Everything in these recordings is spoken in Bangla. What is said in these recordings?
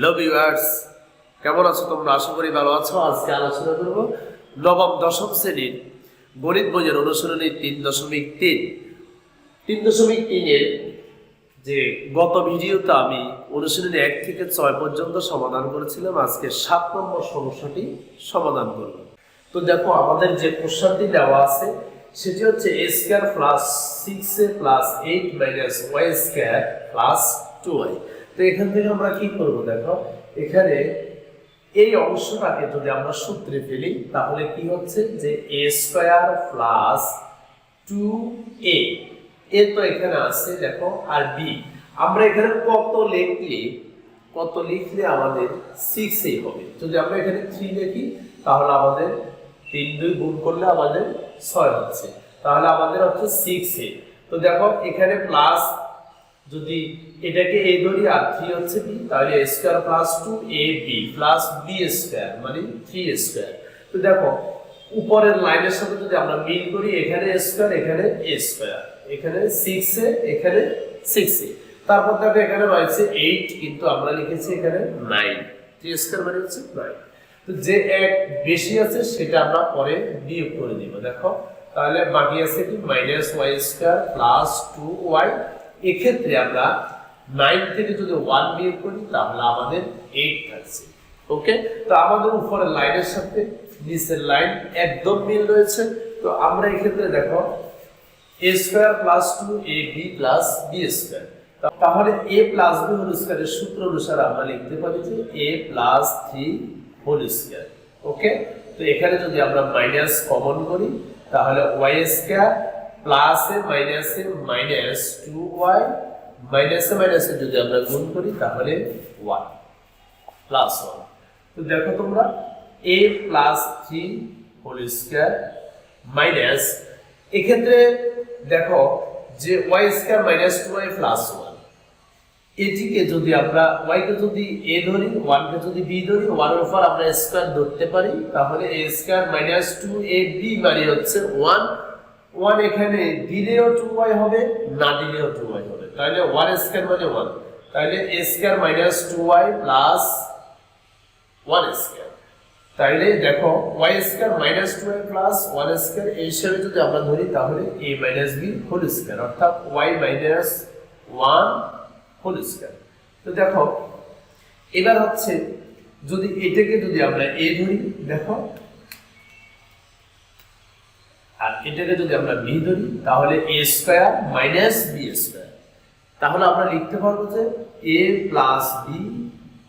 হ্যালো ভিউয়ার্স, কেমন আছো তোমরা? আশা করি ভালো আছো। আজকে আলোচনা করব নবম দশম শ্রেণীর গণিত বইয়ের অনুশীলনী 3.3 এর যে গত ভিডিওতে আমি অনুশীলনী 1 থেকে 6 পর্যন্ত সমাধান করেছিলাম। আজকে 7 নম্বর সমস্যাটি সমাধান করব। তো দেখো, আমাদের যে কোশ্চেনটি দেওয়া আছে সেটি হচ্ছে a square plus 6a plus 8 minus y square plus 2y। তো এখান থেকে আমরা কি করব? দেখো, এখানে এই অংশটাকে যদি আমরা সূত্রে ফেলি তাহলে কি হচ্ছে যে a স্কয়ার প্লাস 2a এ তো এখানে আছে দেখো, আর b আমরা এখানে কত লিখলে আমাদের 6a হবে। যদি আমরা এখানে 3 লিখি তাহলে আমাদের 3 2 গুণ করলে আমাদের 6 হচ্ছে, তাহলে আমাদের হচ্ছে 6a। তো দেখো এখানে প্লাস, যদি এটাকে a ধরি আর 3 হচ্ছে b, তাহলে a square plus 2ab plus b square মানে 3a স্কয়ার। তো দেখো উপরের লাইনের সাথে যদি আমরা মিল করি, এখানে a স্কয়ার এখানে a স্কয়ার, এখানে 6a এখানে 6a, তারপর দেখো এখানে রয়েছে 8, কিন্তু আমরা লিখেছি এখানে 9, 3 স্কয়ার মানে হচ্ছে 9। তো যে এক বেশি আছে সেটা আমরা পরে বিয়োগ করে দিব। দেখো তাহলে বাকি আছে কি minus y square plus 2y। এক্ষেত্রে আমরা 9 থেকে যদি 1 বিয়োগ করি তাহলে আমাদের 8 থাকছে। ওকে, তো আমাদের উপরের লাইনের সাথে নিচের লাইন একদম মিল রয়েছে। তো আমরা এক্ষেত্রে দেখো a square plus 2ab plus b square, তাহলে a প্লাস b হোল স্কয়ারের সূত্র অনুসারে আমরা লিখতে পারি যে a প্লাস 3 হোল স্কয়ার। ওকে, তো এখানে যদি আমরা মাইনাস কমন করি তাহলে y স্কয়ার প্লাস এ মাইনাস 2y মাইনাস এ যদি আমরা গুণ করি তাহলে 1 প্লাস 1। তো দেখো তোমরা a plus 3 whole square minus, এক্ষেত্রে দেখো যে y square minus 2y plus 1, এটিকে যদি আমরা y কে যদি a ধরি, 1 কে যদি b ধরি, 1 এর উপর আমরা স্কয়ার ধরতে পারি, তাহলে a স্কয়ার মাইনাস 2ab মানে হচ্ছে 1 এখানে দিলেও 2y হবে, না দিলেও 2y হবে, তাহলে 1 স্কয়ার মানে 1, তাহলে a square minus 2y plus 1 square. তাহলে দেখো y square minus 2y plus 1 square এই হিসেবে যদি আমরা ধরি তাহলে a minus b whole square, অর্থাৎ y মাইনাস 1 হোল স্কয়ার। তো দেখো এবার হচ্ছে যদি এটাকে যদি আমরা a ধরি, দেখো আর এটাকে যদি আমরা b ধরি তাহলে a square minus b square, তাহলে আমরা লিখতে পারবো যে a প্লাস b,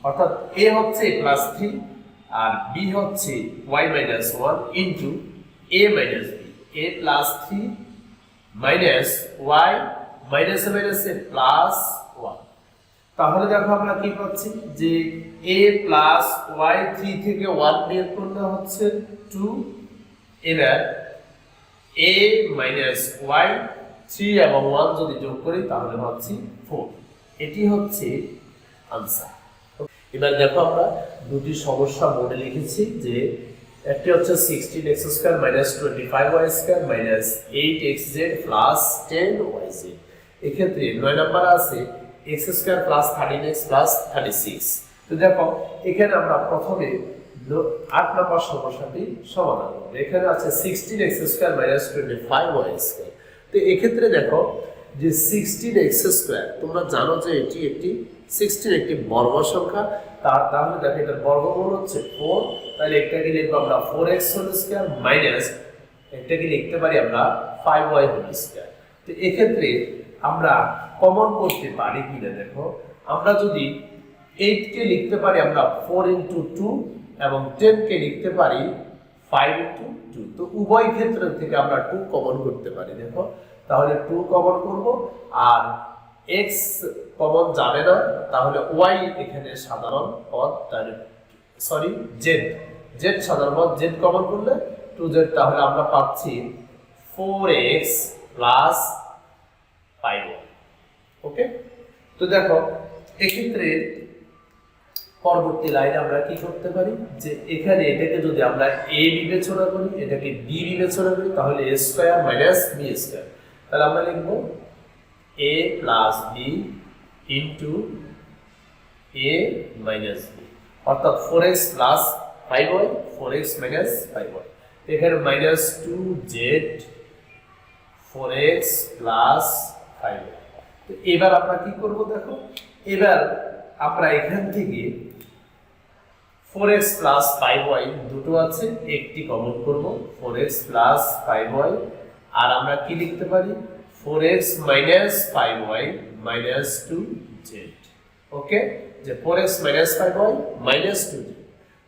অর্থাৎ a হচ্ছে a প্লাস 3 আর b হচ্ছে y minus 1 into a minus b, a plus 3 minus y minus A plus 1। তাহলে দেখো আমরা কি পাচ্ছি যে a প্লাস y 3 থেকে 1 বিয়োগ করলে হচ্ছে 2, এবার a মাইনাস y 3 এবং 1 যদি যোগ করি তাহলে পাচ্ছি 4। এটি হচ্ছে आंसर। এবার দেখো আমরা দুটি সমস্যা বোর্ডে লিখেছি, যে একটি হচ্ছে 16x square minus 25y square minus 8xz plus 10yz। এক্ষেত্রে 9 নাম্বার আছে x square plus 13x plus 36। তো দেখো এখানে আমরা প্রথমে 8 নম্বর সমস্যাটি সমাধান করব। এখানে আছে 16x square minus 25y square. তো এক্ষেত্রে দেখো যে 16x স্কয়ার, তোমরা জানো যে এটি একটি 16 একটি বর্গ সংখ্যা, তাহলে দেখো এটার বর্গমূল হচ্ছে 4, তাহলে এটাকে লিখব আমরা 4x হোল স্কয়ার মাইনাস এটাকে লিখতে পারি আমরা 5y হোল স্কয়ার। তো এক্ষেত্রে আমরা কমন করতে পারি কিনা, দেখো আমরা যদি 8 কে লিখতে পারি আমরা 4 ইনটু 2 এবং 10 কে লিখতে পারি 5 ইনটু 2, তো উভয় ক্ষেত্র থেকে আমরা 2 কমন করতে পারি। দেখো তাহলে 2 কমন করব, আর x কমন যাবে না, তাহলে y এখানে সাধারণ পদ, তাহলে সরি z সাধারণ পদ, z কমন করলে 2z, তাহলে আমরা পাচ্ছি 4x প্লাস 5y। ওকে, তো দেখো এক্ষেত্রে পরবর্তী লাইনে আমরা কি করতে পারি, যে এখানে এটাকে যদি আমরা a বিবেচনা করি, এটাকে b বিবেচনা করি, তাহলে a square minus b square, তাহলে আমরা লিখব a plus b into a minus B, অর্থাৎ 4x plus 5y 4x minus 5y, এখানে minus 2z 4x plus 5y। তো এবার আমরা কি করব দেখো, এবার আমরা এখান থেকে 4x প্লাস 5y দুটো আছে, একটি কমন করব 4x প্লাস 5y, আর আমরা কি লিখতে পারি 4x minus 5y minus 2z। ওকে, যে 4x minus 5y minus 2z।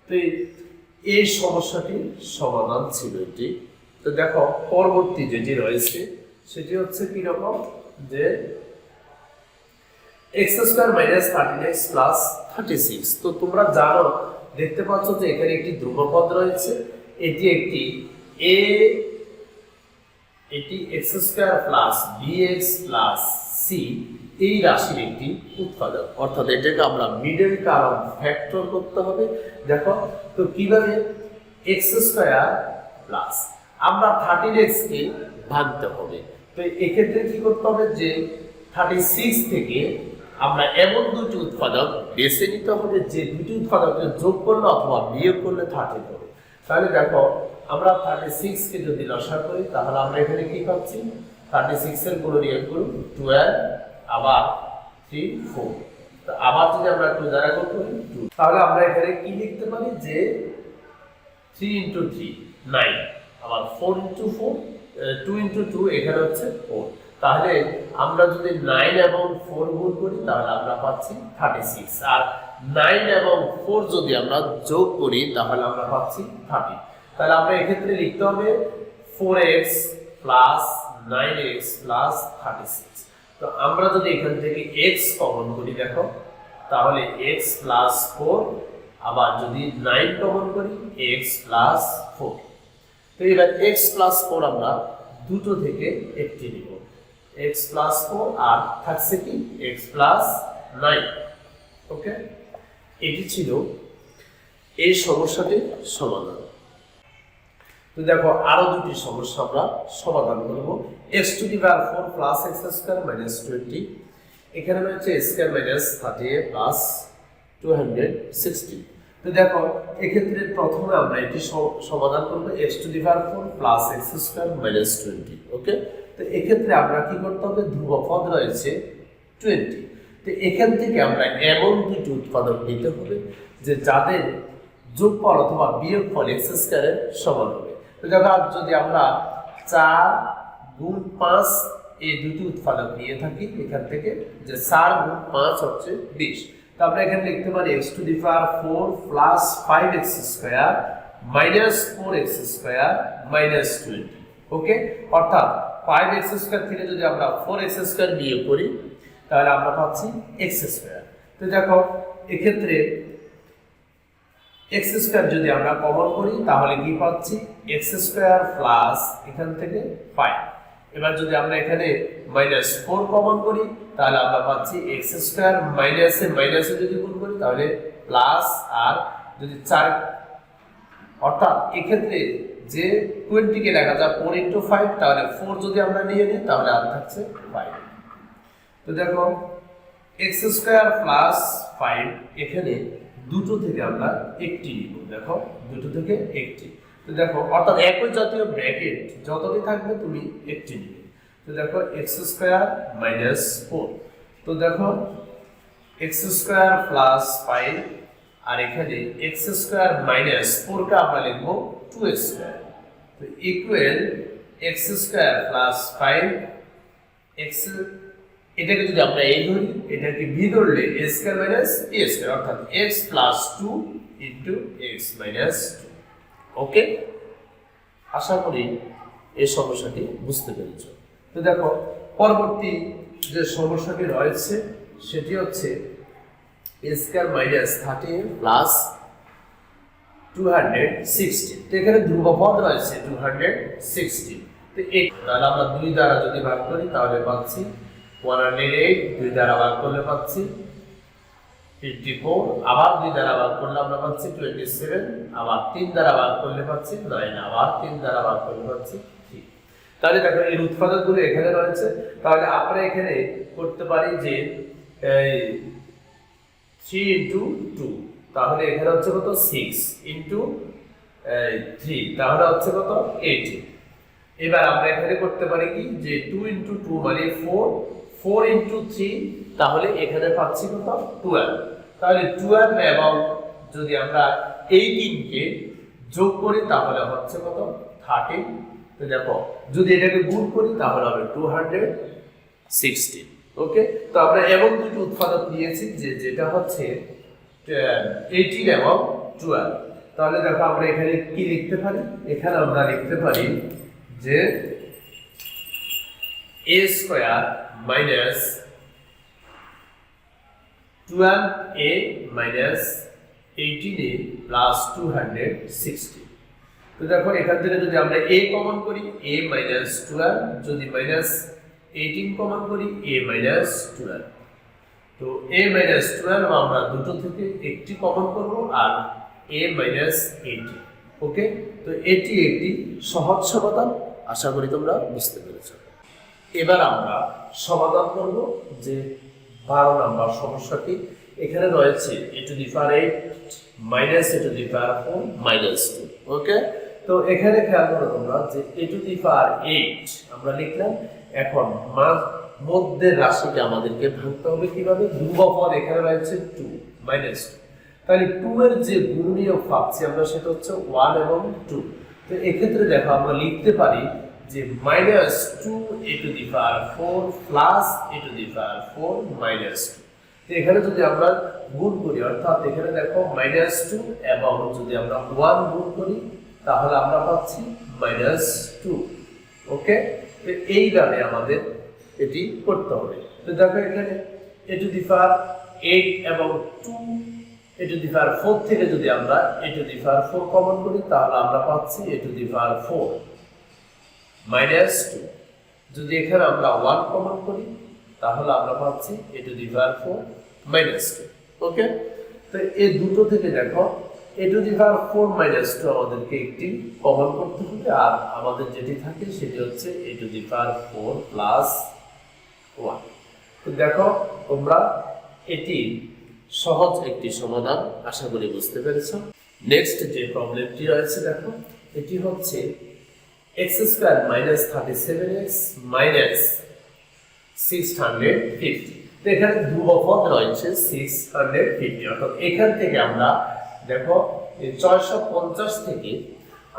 তো এই সমস্যাটির সমাধান ছিল এটি। তো দেখো পরবর্তী যেটি রয়েছে সেটি হচ্ছে কি রকম, যে x square minus 13x plus 36। তো তোমরা জানো, দেখতে পাচ্ছ যে এখানে একটি ধ্রুবপদ রয়েছে, এটি একটি এটি x square plus bx plus c এই রাশির একটি উৎপাদক, অর্থাৎ এটাকে আমরা মিডল টার্ম ফ্যাক্টর করতে হবে। দেখো তো কিভাবে, x স্কয়ার প্লাস আমরা 13x কে ভাঙতে হবে। তো এক্ষেত্রে কি করতে হবে, যে 36 থেকে আমরা এমন দুটি উৎপাদক বেছে নিতে হবে যে দুটি উৎপাদককে যোগ করলে অথবা বিয়োগ করলে 30 হবে। তাহলে দেখো আমরা 36 কে যদি লসাগু করি তাহলে আমরা এখানে কি পাচ্ছি, 36 এর গুণনীয়ক করব 12, আবার 3 4, তো আবার যদি আমরা 2 দ্বারা গুণ করি 2, তাহলে আমরা এখানে কি লিখতে পারি, যে 3 * 3 9, আবার 4 * 4 2 * 2 এখানে হচ্ছে 4। তাহলে আমরা যদি 9 এবং 4 গুণ করি তাহলে আমরা পাচ্ছি 36, আর 9 এবং 4 যদি আমরা যোগ করি তাহলে আমরা পাচ্ছি 30। তাহলে আমরা এক্ষেত্রে লিখতে হবে 4x প্লাস 9x প্লাস 36। তো আমরা যদি এখান থেকে x কমন করি দেখো, তাহলে x প্লাস 4, আবার যদি 9 কমন করি x প্লাস 4। তো এবার x প্লাস 4 আমরা দুটো থেকে একটি নিব, x প্লাস 4 আর থাকছে কি x প্লাস 9। ওকে, এটি ছিল এই সমস্যাটির সমাধান। তো দেখো আরো দুটি সমস্যা আমরা সমাধান করব। x to the power 4 plus x square minus 20, এখানে রয়েছে x স্কয়ার মাইনাস 30 প্লাস 260। তো দেখো এক্ষেত্রে প্রথমে আমরা এটি সমাধান করব x to the power 4 plus x square minus 20। ওকে, তো এক্ষেত্রে আমরা কি করতে হবে, ধ্রুবপদ রয়েছে 20। তো এখান থেকে আমরা এমন দুটি উৎপাদক নিতে হবে যে যাদের যোগফল অথবা বিয়োগফল x স্কয়ারের সমান হবে। তো দেখো যদি আমরা 4 গুণ 5 এই দুটি উৎপাদক নিয়ে থাকি এখান থেকে, যে 4 গুণ 5 হচ্ছে 20। তো আমরা এখানে লিখতে পারি x to the power 4 plus 5x square minus 4x square minus 20। ওকে, অর্থাৎ 5x স্কয়ার থেকে যদি আমরা 4x স্কয়ার বিয়োগ করি তাহলে আমরা পাচ্ছি x স্কয়ার। তো দেখো এক্ষেত্রে x স্কয়ার যদি আমরা কমন করি তাহলে কি পাচ্ছি, x স্কয়ার প্লাস এখান থেকে 5। এবার যদি আমরা এখানে মাইনাস 4 কমন করি তাহলে আমরা পাচ্ছি x স্কয়ার মাইনাসে মাইনাসে যদি গুণ করি তাহলে প্লাস, আর যদি 4, অর্থাৎ এক্ষেত্রে যে 20 কে লেখা যায় 4 * 5, তাহলে 4 যদি আমরা নিয়ে নিই তাহলে আর থাকছে 5। তো দেখো x স্কয়ার প্লাস 5 এখানে দুটো থেকে আমরা একটি নিব, দেখো দুটো থেকে একটি। তো দেখো অর্থাৎ একই জাতীয় ব্র্যাকেট যতটি থাকবে তুমি একটি নিবে। তো দেখো x স্কয়ার মাইনাস 4, তো দেখো x স্কয়ার প্লাস 5, আর এখানে x স্কয়ার মাইনাস 4 কে আমরা লিখব 2x স্কয়ার। তো equal x square plus 5 x, এটাকে যদি আমরা a ধরি এটাকে b ধরলে a square minus b square, অর্থাৎ x plus 2 into x minus 2। ওকে, আশা করি এই সমস্যাটি বুঝতে পেরেছো। তো দেখো পরবর্তী যে সমস্যাটি রয়েছে সেটি হচ্ছে a স্কয়ার মাইনাস 30 প্লাস 260। তো এখানে ধ্রুবপদ রয়েছে 260। তো তাহলে আমরা 2 দ্বারা যদি ভাগ করি তাহলে পাচ্ছি 108, 2 দ্বারা ভাগ করলে পাচ্ছি 54, আবার 2 দ্বারা ভাগ করলে আমরা পাচ্ছি 27, আবার 3 দ্বারা ভাগ করলে পাচ্ছি 9, আবার 3 দ্বারা ভাগ করলে পাচ্ছি 3। তাহলে দেখো এর উৎপাদকগুলো এখানে রয়েছে। তাহলে আমরা এখানে করতে পারি যে 3 ইন্টু 2, তাহলে এখানে হচ্ছে কত 6 ইন্টু 3, তাহলে হচ্ছে কত 18। এবার আমরা এখানে করতে পারি কি যে 2 ইন্টু 2 মানে 4, 4 ইন্টু 3, তাহলে এখানে পাচ্ছি কত 12। তাহলে 12 এবং যদি আমরা 18 কে যোগ করি তাহলে হচ্ছে কত 13। তো দেখো যদি এটাকে গুণ করি তাহলে হবে 216। ওকে, তো আমরা এমন দুটো উৎপাদক নিয়েছি যেটা হচ্ছে 18 এবং 12। তাহলে দেখো আমরা এখানে কি লিখতে পারি, এখানে আমরা লিখতে পারি যে a square minus 12a minus 18a plus 260। তো দেখো এখান থেকে যদি আমরা a কমন করি a মাইনাস 12, যদি মাইনাস 18 কমন করি a মাইনাস 12। তো a মাইনাস 12 আমরা দুটো থেকে একটি কমন করব আর a মাইনাস 18। ওকে, তো এটি একটি সহজ সমাধান, আশা করি তোমরা বুঝতে পেরেছো। এবার আমরা সমাধান করব যে 12 নম্বর সমস্যাটি। এখানে রয়েছে a to the power 8 minus a to the power 4 minus 2। ওকে, তো এখানে খেয়াল করো তোমরা যে a টু দি পাওয়ার 8 আমরা লিখলাম। এখন মধ্যের রাশিকে আমাদেরকে ভাঙতে হবে কিভাবে, ধ্রুবপদ এখানে রয়েছে 2 মাইনাস 2, তাহলে 2 এর যে গুণনীয়ক পাচ্ছি আমরা সেটা হচ্ছে 1 এবং 2। তো এক্ষেত্রে দেখো আমরা লিখতে পারি যে minus 2 a to the power 4 plus a to the power 4 minus 2। তো এখানে যদি আমরা গুণ করি অর্থাৎ এখানে দেখো মাইনাস 2 এবং যদি আমরা 1 গুণ করি তাহলে আমরা পাচ্ছি মাইনাস 2। ওকে, তো এইভাবে আমাদের এটি করতে হবে। তো দেখো এখানে a টু দি পাওয়ার 8 এবং 2 a টু দি পাওয়ার 4 থেকে যদি আমরা a to the power 4 common করি তাহলে আমরা পাচ্ছি a to the power 4 minus 2। যদি এখানে আমরা 1 কমন করি তাহলে আমরা পাচ্ছি a to the power 4 minus 2। ওকে, তো এই দুটো থেকে দেখো a to the power 4 minus 2 আমাদেরকে একটি কমন করতে হবে, আর আমাদের যেটি থাকে সেটি হচ্ছে a to the power 4 plus 1। তো দেখো তোমরা এটি সহজ একটি সমাধান, আশা করি বুঝতে পেরেছো। নেক্সট যে প্রবলেমটি রয়েছে দেখো, এটি হচ্ছে x square minus 37x minus 650। তো এখানে ধ্রুবপদ রয়েছে 650, অর্থাৎ এখান থেকে আমরা দেখো 650 থেকে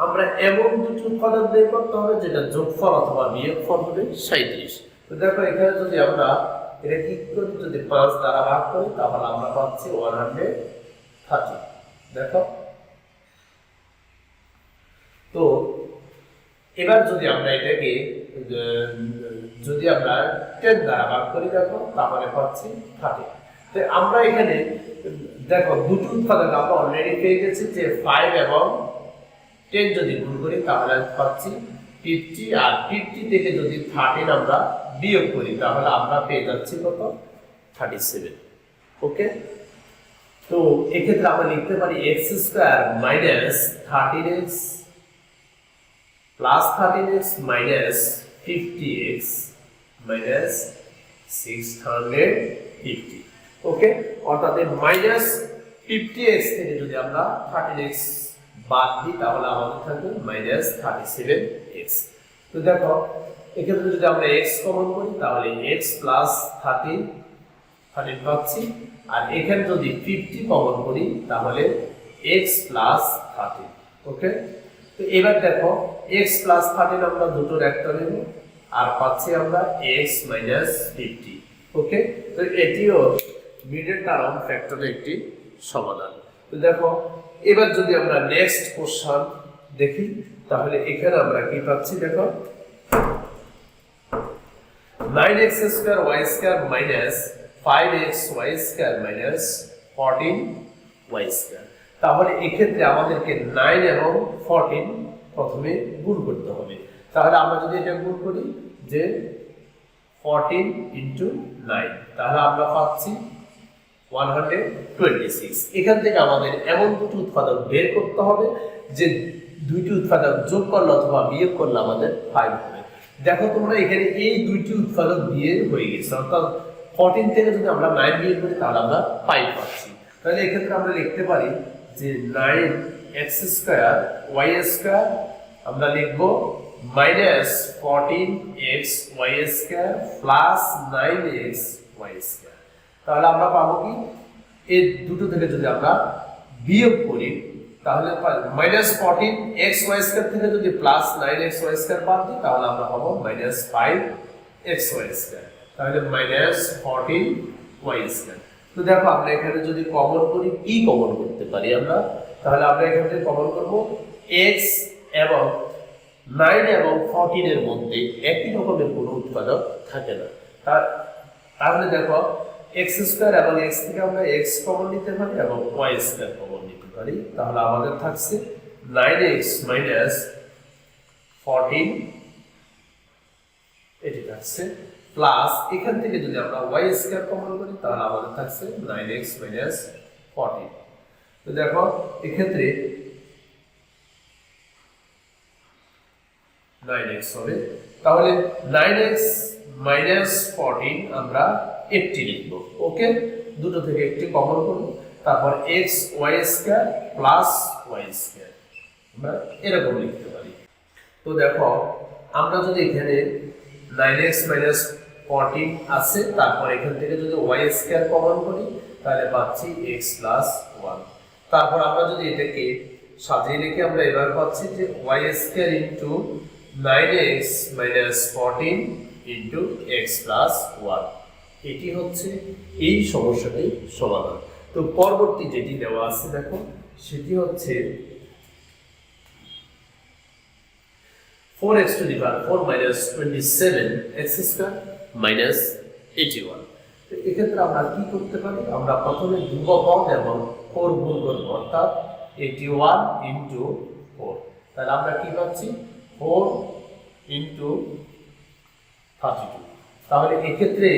আমরা এমন দুটি উৎপাদক বের করতে হবে যেটা যোগফল অথবা বিয়োগফল হবে 37। তো দেখো এখানে যদি আমরা এটা কি করি, যদি 5 দ্বারা ভাগ করি তাহলে আমরা পাচ্ছি 130। দেখো তো এবার যদি আমরা এটাকে যদি আমরা 10 দ্বারা ভাগ করি দেখো তাহলে পাচ্ছি 30। তো আমরা এখানে দেখো দুটো উৎপাদক আমরা অলরেডি পেয়ে গেছি যে 5 এবং 10 যদি গুণ করি তাহলে পাচ্ছি 50, আর 50 থেকে যদি 13 আমরা বিয়োগ করি তাহলে আমরা পেয়ে যাচ্ছি কত 37। ওকে, তো এক্ষেত্রে আমরা লিখতে পারি x square minus 13x plus 13x minus 50x minus 650। ওকে, অর্থাৎ মাইনাস 50x থেকে যদি আমরা 13x বাদ দিই তাহলে আমাদের থাকবে মাইনাস 37x। তো দেখো এক্ষেত্রে যদি আমরা x কমন করি তাহলে x প্লাস 13 পাচ্ছি, আর এখানে যদি 50 কমন করি তাহলে x প্লাস 13। ওকে, তো এবার দেখো x প্লাস 13 আমরা দুটোর একটা নেব আর পাচ্ছি আমরা x মাইনাস 50। ওকে, তো এটিও মিডল টার্ম ফ্যাক্টরের একটি সমাধান। তো দেখো এবার যদি আমরা নেক্সট কোশ্চেন দেখি তাহলে এখানে আমরা কি পাচ্ছি, দেখো 9x square y square minus 5x y square minus 14y square. তাহলে এক্ষেত্রে আমাদেরকে 9 এবং 14 প্রথমে গুণ করতে হবে। তাহলে আমরা যদি এটা গুণ করি যে 14 ইনটু 9 তাহলে আমরা পাচ্ছি 126। এখান থেকে আমাদের এমন দুটি উৎপাদক বের করতে হবে যে দুইটি উৎপাদক যোগ করলে অথবা বিয়োগ করলে আমাদের 5 হবে। দেখো তোমরা এখানে এই দুইটি উৎপাদক দিয়ে হয়ে গেছে, অর্থাৎ 14 থেকে যদি আমরা 9 বিয়োগ করি তাহলে আমরা 5 পাচ্ছি। তাহলে এক্ষেত্রে আমরা লিখতে পারি যে 9x² y² আমরা লিখব -14xy² প্লাস 9xy²। তাহলে আমরা পাবো কি, এই দুটো থেকে যদি আমরা বিয়োগ করি তাহলে -14xy² থেকে যদি প্লাস 9xy² বাদ দিই তাহলে আমরা পাবো -5xy²। তাহলে -14y²। তো দেখো আমরা এখানে যদি কমন করি, কি কমন করতে পারি আমরা, তাহলে আমরা এখান থেকে কমন করব x এবং 9 এবং 14 এর মধ্যে একই রকমের কোনো উৎপাদক থাকে না। তাহলে দেখো x² এবং x থেকে আমরা x কমন নিতে পারি এবং y² কমন নিতে পারি। তাহলে আমাদের থাকছে 9x - 14 এটি থাকছে, প্লাস এখান থেকে যদি আমরা y² কমন করি তাহলে আমাদের থাকছে 9x - 14। তো দেখো এক্ষেত্রে 9x হবে, তাহলে 9x - 14 আমরা একটি লিখব। ওকে, দুটো থেকে একটি কমন করব, তারপর x y² প্লাস y² আমরা এরকম লিখতে পারি। তো দেখো আমরা যদি এখানে 9x - 14 আছে, তারপর এখান থেকে যদি y² কমন করি তাহলে পাচ্ছি x + 1। তারপর আমরা যদি এটাকে সাজিয়ে রেখে আমরা এবার পাচ্ছি যে y² into 9x - 14 into x + 1। এটি হচ্ছে এই সমস্যাটির সমাধান। তো পরবর্তী যেটি দেওয়া আছে দেখো, সেটি হচ্ছে 4x⁴ - 27x² - 81। তো এক্ষেত্রে আমরা কি করতে পারি, আমরা প্রথমে ধ্রুবক পদ এবং 4 গুণ করব, অর্থাৎ 81 ইনটু 4। তাহলে আমরা কি পাচ্ছি 4 ইনটু 32। তাহলে এক্ষেত্রে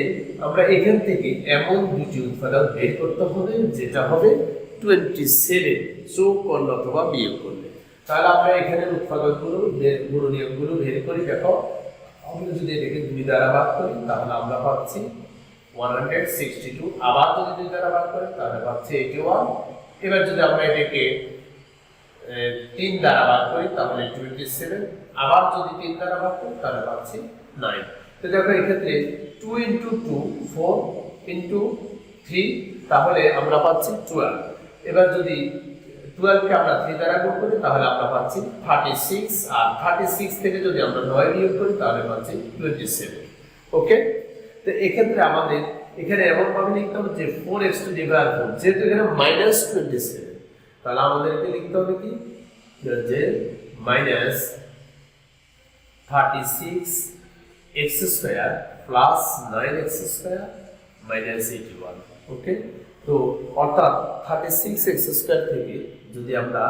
আমরা এখান থেকে এমন দুটি উৎপাদক বের করতে হবে যেটা হবে 27 যোগ করলে অথবা বিয়োগ করলে। তাহলে আমরা এখানে উৎপাদকগুলো গুণনীয়কগুলো বের করি। দেখো আমরা যদি এটাকে 2 দ্বারা ভাগ করি তাহলে আমরা পাচ্ছি 162, আবার যদি 2 দ্বারা ভাগ করি তাহলে পাচ্ছি 81। এবার যদি আমরা এটাকে 3 দ্বারা ভাগ করি তাহলে 27, আবার যদি 3 দ্বারা ভাগ করি তাহলে পাচ্ছি 9। তো দেখো এক্ষেত্রে 2 ইনটু 2 4 ইনটু 3, তাহলে আমরা পাচ্ছি 12। এবার যদি 12 কে আমরা 3 দ্বারা গুণ করি তাহলে আমরা পাচ্ছি 36, আর 36 থেকে যদি আমরা 9 বিয়োগ করি তাহলে পাচ্ছি 27। ওকে, তো এক্ষেত্রে আমাদের এখানে এমন ভাবে লিখতে হবে যে 4x⁴, যেহেতু এখানে -27, তাহলে আমাদেরকে লিখতে হবে কি যে -36x² প্লাস 9x² - 81। ওকে, তো অর্থাৎ 36x² থেকে যদি আমরা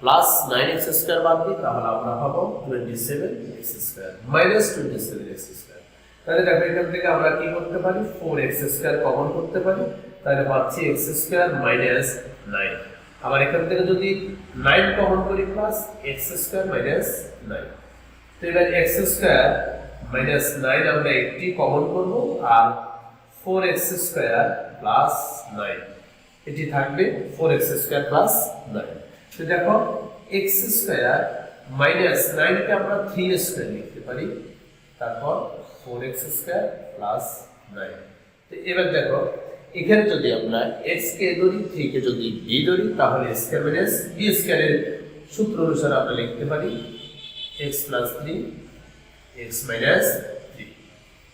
প্লাস 9x² বাদ দিই তাহলে আমরা পাবো 27x² - 27x²। তাহলে দেখো এখান থেকে আমরা কি করতে পারি, 4x² কমন করতে পারি, তাহলে পাচ্ছি x² - 9। আবার এখান থেকে যদি 9 কমন করি প্লাস x² - 9। তো এবার x² - 9 আমরা একটি কমন করব, আর 4x² প্লাস 9 এটি থাকবে 4x² প্লাস 9। তো দেখো x² - 9 কে আমরা 3x² লিখতে পারি, তারপর 4x² প্লাস 9। তো এবার দেখো এখানে যদি আমরা x কে ধরি, 3 কে যদি b ধরি, তাহলে a² - b² এর সূত্র অনুসারে আমরা লিখতে পারি x + 3 x - 3,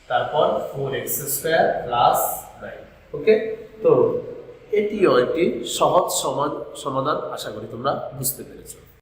তারপর 4x² প্লাস 9। ওকে, তো এটিও একটি সহজ সমাধান, আশা করি তোমরা বুঝতে পেরেছো।